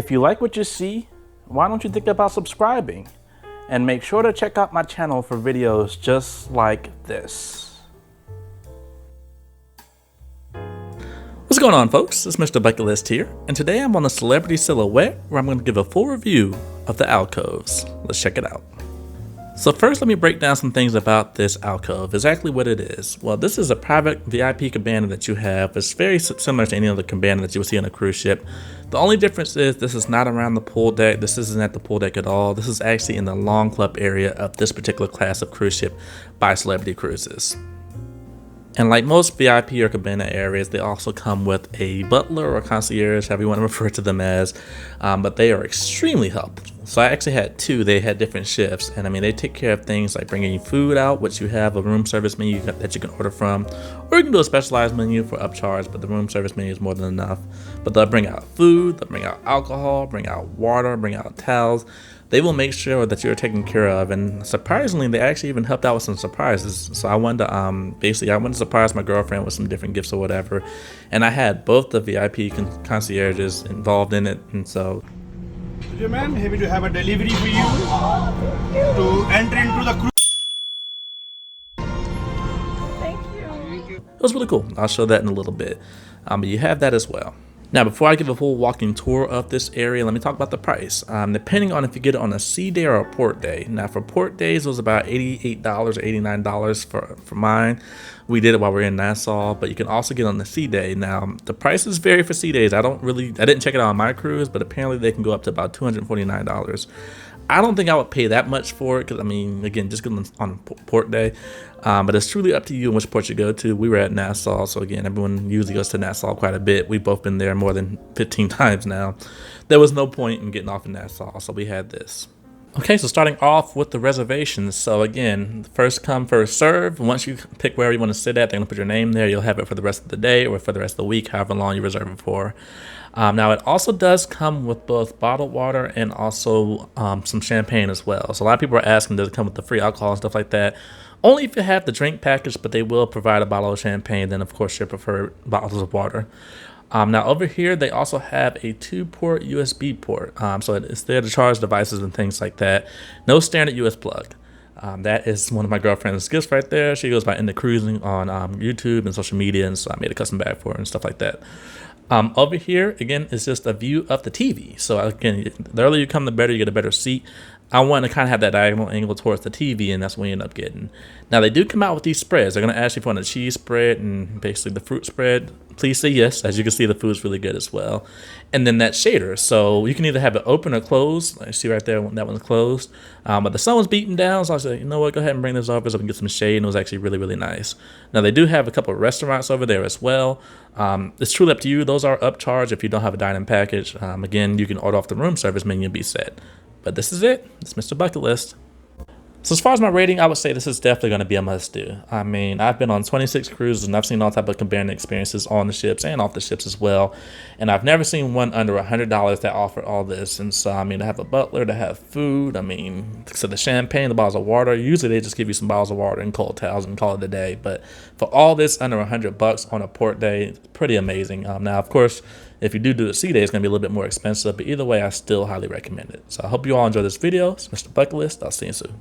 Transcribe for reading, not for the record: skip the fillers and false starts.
If you like what you see, why don't you think about subscribing? And make sure to check out my channel for videos just like this. What's going on, folks? It's Mr. Bucketlist here, and today I'm on a celebrity silhouette where I'm going to give a full review of the alcoves. Let's check it out. So first, let me break down some things about this alcove, exactly what it is. Well, this is a private VIP cabana that you have. It's very similar to any other cabana that you would see on a cruise ship. The only difference is this is not around the pool deck. This isn't at the pool deck at all. This is actually in the long club area of this particular class of cruise ship by Celebrity Cruises. And like most VIP or cabana areas, they also come with a butler or concierge, however you want to refer to them as, but they are extremely helpful. So I actually had two. They had different shifts, and I mean, they take care of things like bringing you food out, which you have a room service menu that you can order from, or you can do a specialized menu for upcharge, but the room service menu is more than enough. But they'll bring out food, they'll bring out alcohol, bring out water, bring out towels. They will make sure that you're taken care of, and surprisingly, they actually even helped out with some surprises. So I wanted to, I wanted to surprise my girlfriend with some different gifts or whatever, and I had both the VIP concierges involved in it, and so. Man, happy to have a delivery for you to enter into the cruise. Thank you. It was really cool. I'll show that in a little bit, but you have that as well. Now, before I give a full walking tour of this area, let me talk about the price. Depending on if you get it on a sea day or a port day. Now, for port days, it was about $88 or $89 for mine. We did it while we were in Nassau, but you can also get on the sea day. Now, the prices vary for sea days. I didn't check it out on my cruise, but apparently they can go up to about $249. I don't think I would pay that much for it because, I mean, again, just going on a port day. But it's truly up to you in which port you go to. We were at Nassau, so again, everyone usually goes to Nassau quite a bit. We've both been there more than 15 times now. There was no point in getting off in Nassau, so we had this. Okay, so starting off with the reservations. So again, first come, first serve. Once you pick where you want to sit at, they're going to put your name there. You'll have it for the rest of the day or for the rest of the week, however long you reserve it for. Now, it also does come with both bottled water and also some champagne as well. So a lot of people are asking, does it come with the free alcohol and stuff like that? Only if you have the drink package, but they will provide a bottle of champagne, then of course your preferred bottles of water. Now over here, they also have a 2-port USB port. So it's there to charge devices and things like that. No standard US plug. That is one of my girlfriend's gifts right there. She goes by Into Cruising on YouTube and social media, and so I made a custom bag for her and stuff like that. Over here, again, is just a view of the TV. So again, the earlier you come, the better. You get a better seat. I want to kind of have that diagonal angle towards the TV, and that's what we end up getting. Now, they do come out with these spreads. They're going to ask you if you want a cheese spread and basically the fruit spread. Please say yes. As you can see, the food's really good as well. And then that shader. So you can either have it open or closed. I see right there, that one's closed. But the sun was beating down, so I said, you know what, go ahead and bring this over so we can get some shade, and it was actually really, really nice. Now, they do have a couple of restaurants over there as well. It's truly up to you. Those are upcharged if you don't have a dining package. Again, you can order off the room service menu and be set. But this is it. It's Mr. Bucketlist. So as far as my rating, I would say this is definitely going to be a must-do. I mean, I've been on 26 cruises, and I've seen all type of cabana experiences on the ships and off the ships as well. And I've never seen one under $100 that offered all this. And so, I mean, to have a butler, to have food, I mean, so the champagne, the bottles of water, usually they just give you some bottles of water and cold towels and call it a day. But for all this under $100 on a port day, it's pretty amazing. Now, of course, if you do the sea day, it's going to be a little bit more expensive. But either way, I still highly recommend it. So I hope you all enjoy this video. It's Mr. Bucketlist. I'll see you soon.